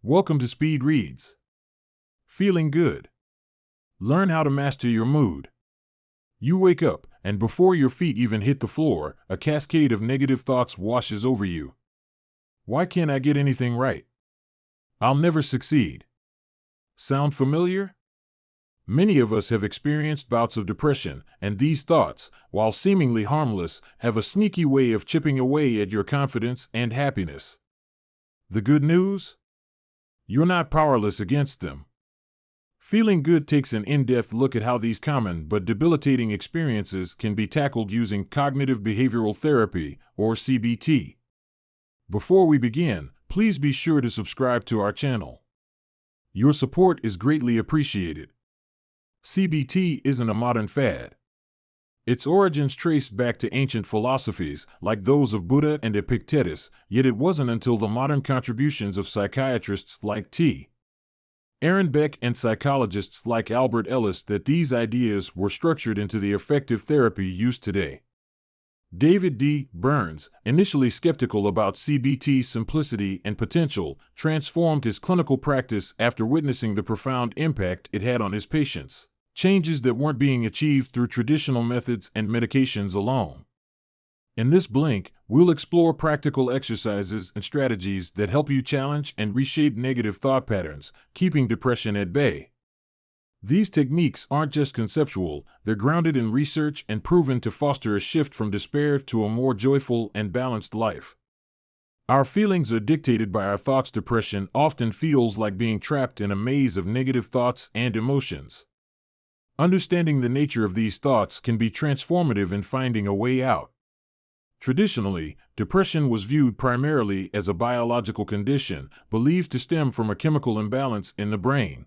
Welcome to Speed Reads. Feeling good. Learn how to master your mood. You wake up, and before your feet even hit the floor, a cascade of negative thoughts washes over you. Why can't I get anything right? I'll never succeed. Sound familiar? Many of us have experienced bouts of depression, and these thoughts, while seemingly harmless, have a sneaky way of chipping away at your confidence and happiness. The good news? You're not powerless against them. Feeling Good takes an in-depth look at how these common but debilitating experiences can be tackled using cognitive behavioral therapy, or CBT. Before we begin, please be sure to subscribe to our channel. Your support is greatly appreciated. CBT isn't a modern fad. Its origins trace back to ancient philosophies, like those of Buddha and Epictetus, yet it wasn't until the modern contributions of psychiatrists like T. Aaron Beck and psychologists like Albert Ellis that these ideas were structured into the effective therapy used today. David D. Burns, initially skeptical about CBT's simplicity and potential, transformed his clinical practice after witnessing the profound impact it had on his patients. Changes that weren't being achieved through traditional methods and medications alone. In this blink, we'll explore practical exercises and strategies that help you challenge and reshape negative thought patterns, keeping depression at bay. These techniques aren't just conceptual, they're grounded in research and proven to foster a shift from despair to a more joyful and balanced life. Our feelings are dictated by our thoughts. Depression often feels like being trapped in a maze of negative thoughts and emotions. Understanding the nature of these thoughts can be transformative in finding a way out. Traditionally, depression was viewed primarily as a biological condition, believed to stem from a chemical imbalance in the brain.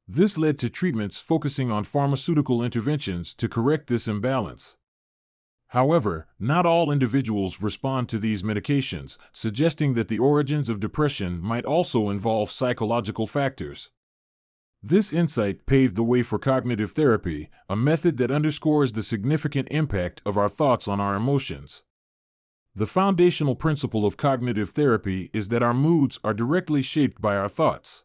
This led to treatments focusing on pharmaceutical interventions to correct this imbalance. However, not all individuals respond to these medications, suggesting that the origins of depression might also involve psychological factors. This insight paved the way for cognitive therapy, a method that underscores the significant impact of our thoughts on our emotions. The foundational principle of cognitive therapy is that our moods are directly shaped by our thoughts.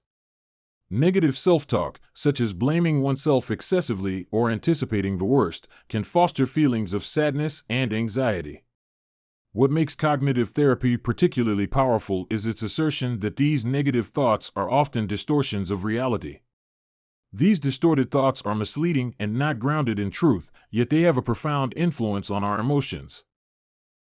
Negative self-talk, such as blaming oneself excessively or anticipating the worst, can foster feelings of sadness and anxiety. What makes cognitive therapy particularly powerful is its assertion that these negative thoughts are often distortions of reality. These distorted thoughts are misleading and not grounded in truth, yet they have a profound influence on our emotions.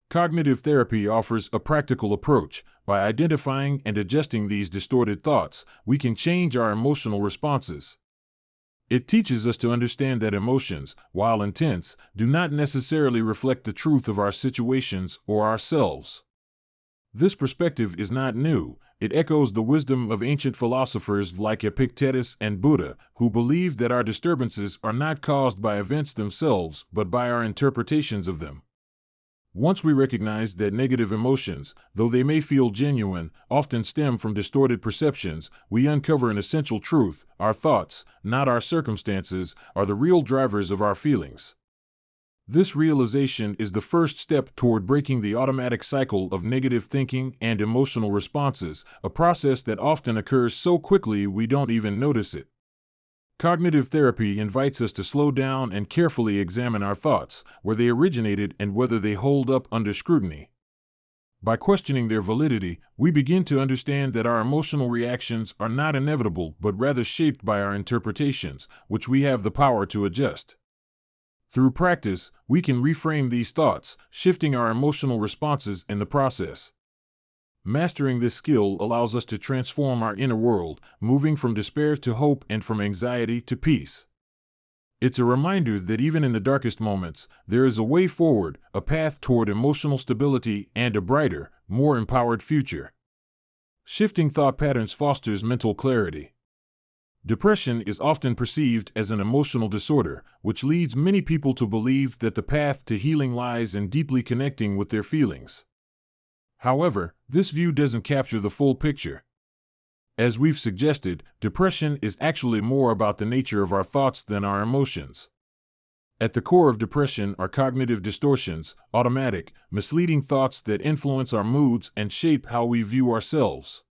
Cognitive therapy offers a practical approach. By identifying and adjusting these distorted thoughts, we can change our emotional responses. It teaches us to understand that emotions, while intense, do not necessarily reflect the truth of our situations or ourselves. This perspective is not new. It echoes the wisdom of ancient philosophers like Epictetus and Buddha, who believed that our disturbances are not caused by events themselves, but by our interpretations of them. Once we recognize that negative emotions, though they may feel genuine, often stem from distorted perceptions, we uncover an essential truth: our thoughts, not our circumstances, are the real drivers of our feelings. This realization is the first step toward breaking the automatic cycle of negative thinking and emotional responses, a process that often occurs so quickly we don't even notice it. Cognitive therapy invites us to slow down and carefully examine our thoughts, where they originated and whether they hold up under scrutiny. By questioning their validity, we begin to understand that our emotional reactions are not inevitable but rather shaped by our interpretations, which we have the power to adjust. Through practice, we can reframe these thoughts, shifting our emotional responses in the process. Mastering this skill allows us to transform our inner world, moving from despair to hope and from anxiety to peace. It's a reminder that even in the darkest moments, there is a way forward, a path toward emotional stability and a brighter, more empowered future. Shifting thought patterns fosters mental clarity. Depression is often perceived as an emotional disorder, which leads many people to believe that the path to healing lies in deeply connecting with their feelings. However, this view doesn't capture the full picture. As we've suggested, depression is actually more about the nature of our thoughts than our emotions. At the core of depression are cognitive distortions, automatic, misleading thoughts that influence our moods and shape how we view ourselves.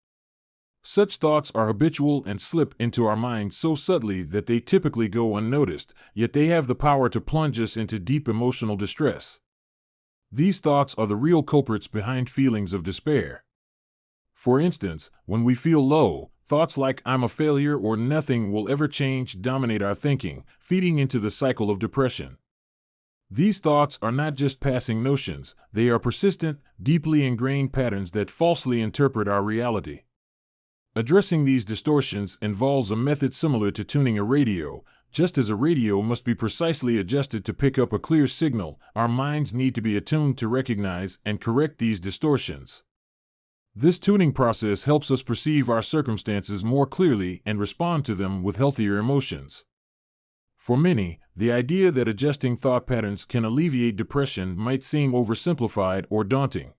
Such thoughts are habitual and slip into our minds so subtly that they typically go unnoticed, yet they have the power to plunge us into deep emotional distress. These thoughts are the real culprits behind feelings of despair. For instance, when we feel low, thoughts like "I'm a failure" or "nothing will ever change" dominate our thinking, feeding into the cycle of depression. These thoughts are not just passing notions, they are persistent, deeply ingrained patterns that falsely interpret our reality. Addressing these distortions involves a method similar to tuning a radio. Just as a radio must be precisely adjusted to pick up a clear signal, our minds need to be attuned to recognize and correct these distortions. This tuning process helps us perceive our circumstances more clearly and respond to them with healthier emotions. For many, the idea that adjusting thought patterns can alleviate depression might seem oversimplified or daunting.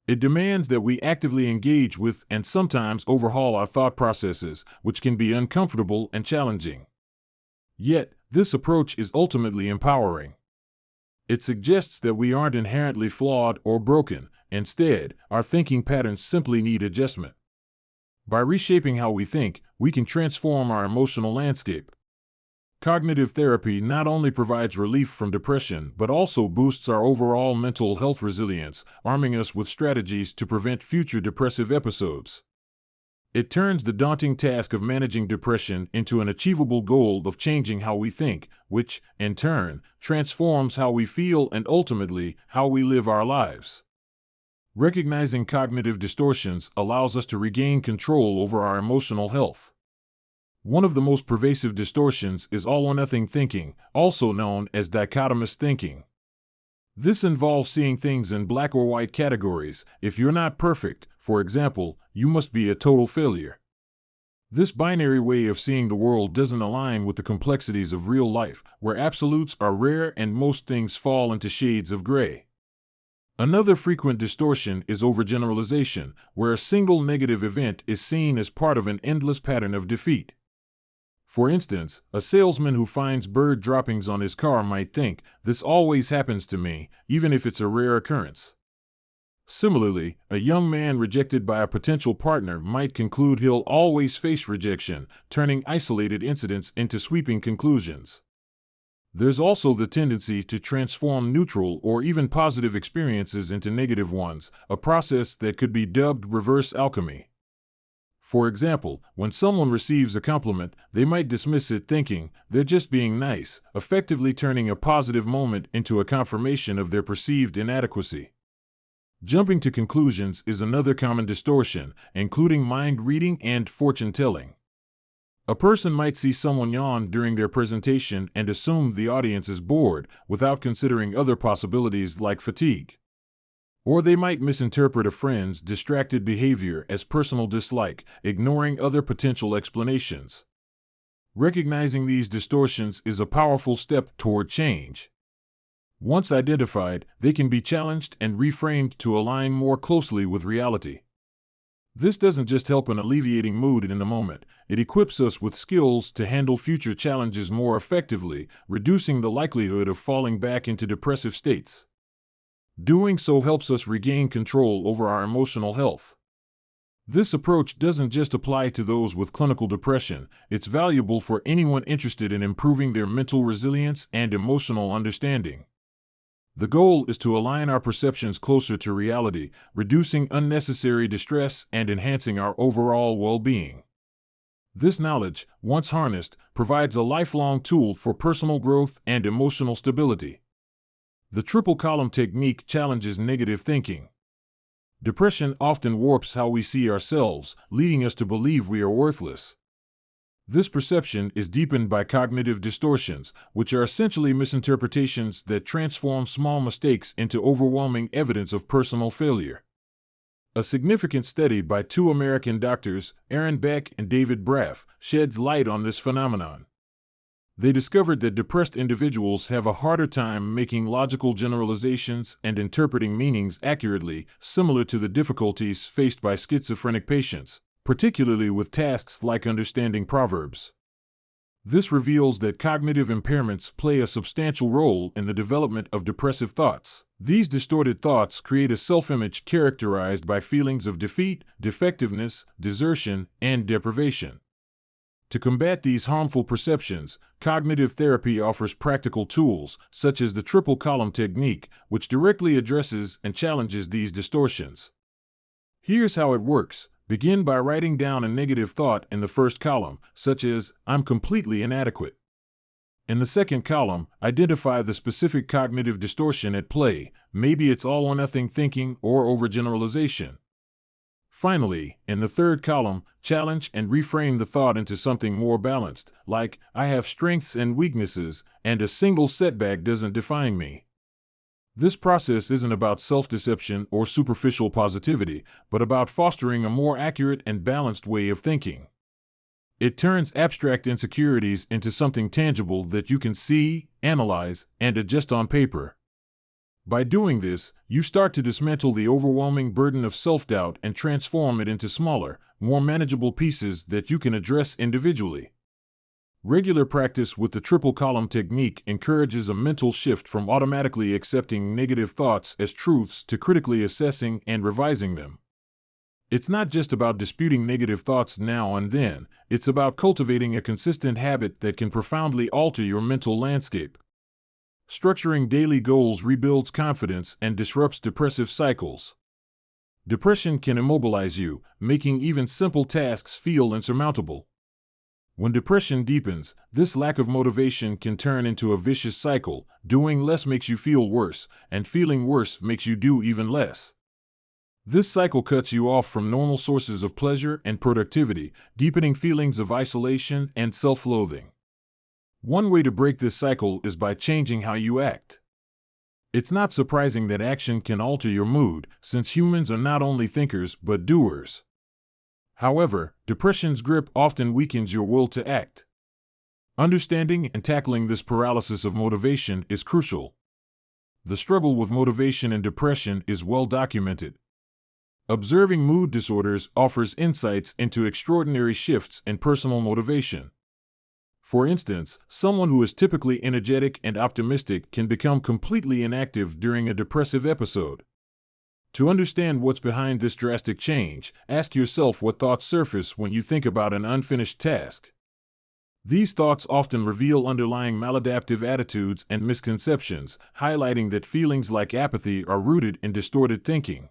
It demands that we actively engage with and sometimes overhaul our thought processes, which can be uncomfortable and challenging. Yet, this approach is ultimately empowering. It suggests that we aren't inherently flawed or broken. Instead, our thinking patterns simply need adjustment. By reshaping how we think, we can transform our emotional landscape. Cognitive therapy not only provides relief from depression but also boosts our overall mental health resilience, arming us with strategies to prevent future depressive episodes. It turns the daunting task of managing depression into an achievable goal of changing how we think, which, in turn, transforms how we feel and ultimately how we live our lives. Recognizing cognitive distortions allows us to regain control over our emotional health. One of the most pervasive distortions is all-or-nothing thinking, also known as dichotomous thinking. This involves seeing things in black or white categories. If you're not perfect, for example, you must be a total failure. This binary way of seeing the world doesn't align with the complexities of real life, where absolutes are rare and most things fall into shades of gray. Another frequent distortion is overgeneralization, where a single negative event is seen as part of an endless pattern of defeat. For instance, a salesman who finds bird droppings on his car might think, "This always happens to me," even if it's a rare occurrence. Similarly, a young man rejected by a potential partner might conclude he'll always face rejection, turning isolated incidents into sweeping conclusions. There's also the tendency to transform neutral or even positive experiences into negative ones, a process that could be dubbed reverse alchemy. For example, when someone receives a compliment, they might dismiss it thinking they're just being nice, effectively turning a positive moment into a confirmation of their perceived inadequacy. Jumping to conclusions is another common distortion, including mind reading and fortune telling. A person might see someone yawn during their presentation and assume the audience is bored, without considering other possibilities like fatigue. Or they might misinterpret a friend's distracted behavior as personal dislike, ignoring other potential explanations. Recognizing these distortions is a powerful step toward change. Once identified, they can be challenged and reframed to align more closely with reality. This doesn't just help in alleviating mood in the moment, it equips us with skills to handle future challenges more effectively, reducing the likelihood of falling back into depressive states. Doing so helps us regain control over our emotional health. This approach doesn't just apply to those with clinical depression, it's valuable for anyone interested in improving their mental resilience and emotional understanding. The goal is to align our perceptions closer to reality, reducing unnecessary distress and enhancing our overall well-being. This knowledge, once harnessed, provides a lifelong tool for personal growth and emotional stability. The triple column technique challenges negative thinking. Depression often warps how we see ourselves, leading us to believe we are worthless. This perception is deepened by cognitive distortions, which are essentially misinterpretations that transform small mistakes into overwhelming evidence of personal failure. A significant study by two American doctors, Aaron Beck and David Braff, sheds light on this phenomenon. They discovered that depressed individuals have a harder time making logical generalizations and interpreting meanings accurately, similar to the difficulties faced by schizophrenic patients, particularly with tasks like understanding proverbs. This reveals that cognitive impairments play a substantial role in the development of depressive thoughts. These distorted thoughts create a self-image characterized by feelings of defeat, defectiveness, desertion, and deprivation. To combat these harmful perceptions, cognitive therapy offers practical tools, such as the triple column technique, which directly addresses and challenges these distortions. Here's how it works. Begin by writing down a negative thought in the first column, such as, "I'm completely inadequate." In the second column, identify the specific cognitive distortion at play. Maybe it's all-or-nothing thinking or overgeneralization. Finally, in the third column, challenge and reframe the thought into something more balanced, like, "I have strengths and weaknesses, and a single setback doesn't define me." This process isn't about self-deception or superficial positivity, but about fostering a more accurate and balanced way of thinking. It turns abstract insecurities into something tangible that you can see, analyze, and adjust on paper. By doing this, you start to dismantle the overwhelming burden of self-doubt and transform it into smaller, more manageable pieces that you can address individually. Regular practice with the triple column technique encourages a mental shift from automatically accepting negative thoughts as truths to critically assessing and revising them. It's not just about disputing negative thoughts now and then, it's about cultivating a consistent habit that can profoundly alter your mental landscape. Structuring daily goals rebuilds confidence and disrupts depressive cycles. Depression can immobilize you, making even simple tasks feel insurmountable. When depression deepens, this lack of motivation can turn into a vicious cycle. Doing less makes you feel worse, and feeling worse makes you do even less. This cycle cuts you off from normal sources of pleasure and productivity, deepening feelings of isolation and self-loathing. One way to break this cycle is by changing how you act. It's not surprising that action can alter your mood, since humans are not only thinkers but doers. However, depression's grip often weakens your will to act. Understanding and tackling this paralysis of motivation is crucial. The struggle with motivation in depression is well documented. Observing mood disorders offers insights into extraordinary shifts in personal motivation. For instance, someone who is typically energetic and optimistic can become completely inactive during a depressive episode. To understand what's behind this drastic change, ask yourself what thoughts surface when you think about an unfinished task. These thoughts often reveal underlying maladaptive attitudes and misconceptions, highlighting that feelings like apathy are rooted in distorted thinking.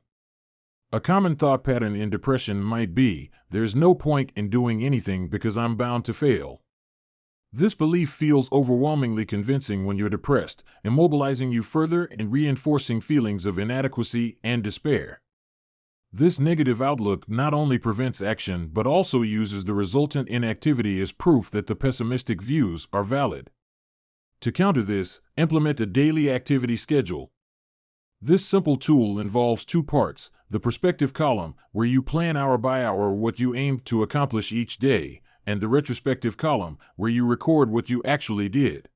A common thought pattern in depression might be, "There's no point in doing anything because I'm bound to fail." This belief feels overwhelmingly convincing when you're depressed, immobilizing you further and reinforcing feelings of inadequacy and despair. This negative outlook not only prevents action but also uses the resultant inactivity as proof that the pessimistic views are valid. To counter this, implement a daily activity schedule. This simple tool involves two parts: the perspective column, where you plan hour by hour what you aim to accomplish each day, and the retrospective column, where you record what you actually did.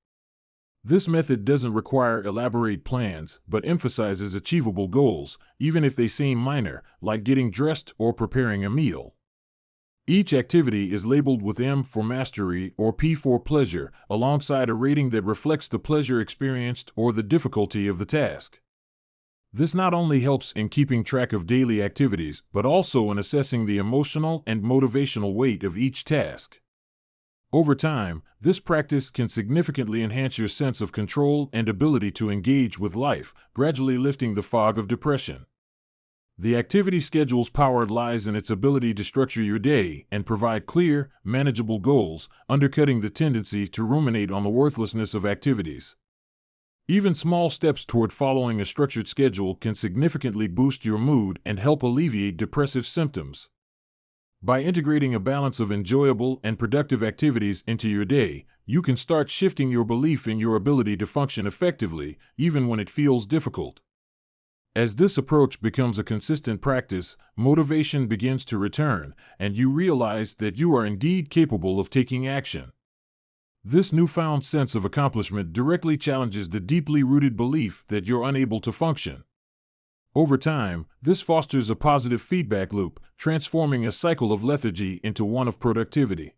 This method doesn't require elaborate plans, but emphasizes achievable goals, even if they seem minor, like getting dressed or preparing a meal. Each activity is labeled with M for mastery or P for pleasure, alongside a rating that reflects the pleasure experienced or the difficulty of the task. This not only helps in keeping track of daily activities, but also in assessing the emotional and motivational weight of each task. Over time, this practice can significantly enhance your sense of control and ability to engage with life, gradually lifting the fog of depression. The activity schedule's power lies in its ability to structure your day and provide clear, manageable goals, undercutting the tendency to ruminate on the worthlessness of activities. Even small steps toward following a structured schedule can significantly boost your mood and help alleviate depressive symptoms. By integrating a balance of enjoyable and productive activities into your day, you can start shifting your belief in your ability to function effectively, even when it feels difficult. As this approach becomes a consistent practice, motivation begins to return, and you realize that you are indeed capable of taking action. This newfound sense of accomplishment directly challenges the deeply rooted belief that you're unable to function. Over time, this fosters a positive feedback loop, transforming a cycle of lethargy into one of productivity.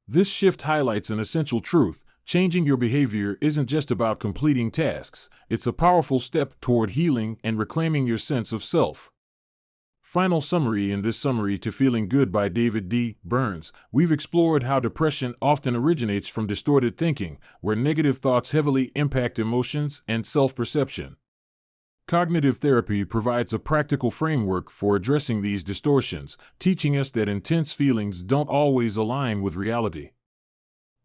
This shift highlights an essential truth. Changing your behavior isn't just about completing tasks, it's a powerful step toward healing and reclaiming your sense of self. Final summary. In this summary to Feeling Good by David D. Burns, we've explored how depression often originates from distorted thinking, where negative thoughts heavily impact emotions and self-perception. Cognitive therapy provides a practical framework for addressing these distortions, teaching us that intense feelings don't always align with reality.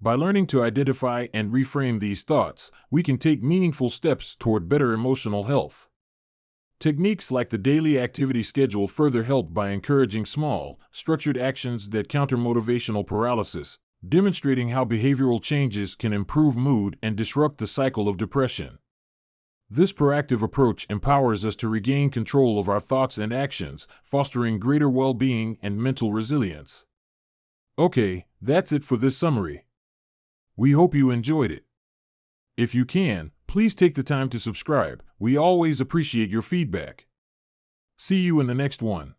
By learning to identify and reframe these thoughts, we can take meaningful steps toward better emotional health. Techniques like the daily activity schedule further help by encouraging small, structured actions that counter motivational paralysis, demonstrating how behavioral changes can improve mood and disrupt the cycle of depression. This proactive approach empowers us to regain control of our thoughts and actions, fostering greater well-being and mental resilience. Okay, that's it for this summary. We hope you enjoyed it. If you can, please take the time to subscribe. We always appreciate your feedback. See you in the next one.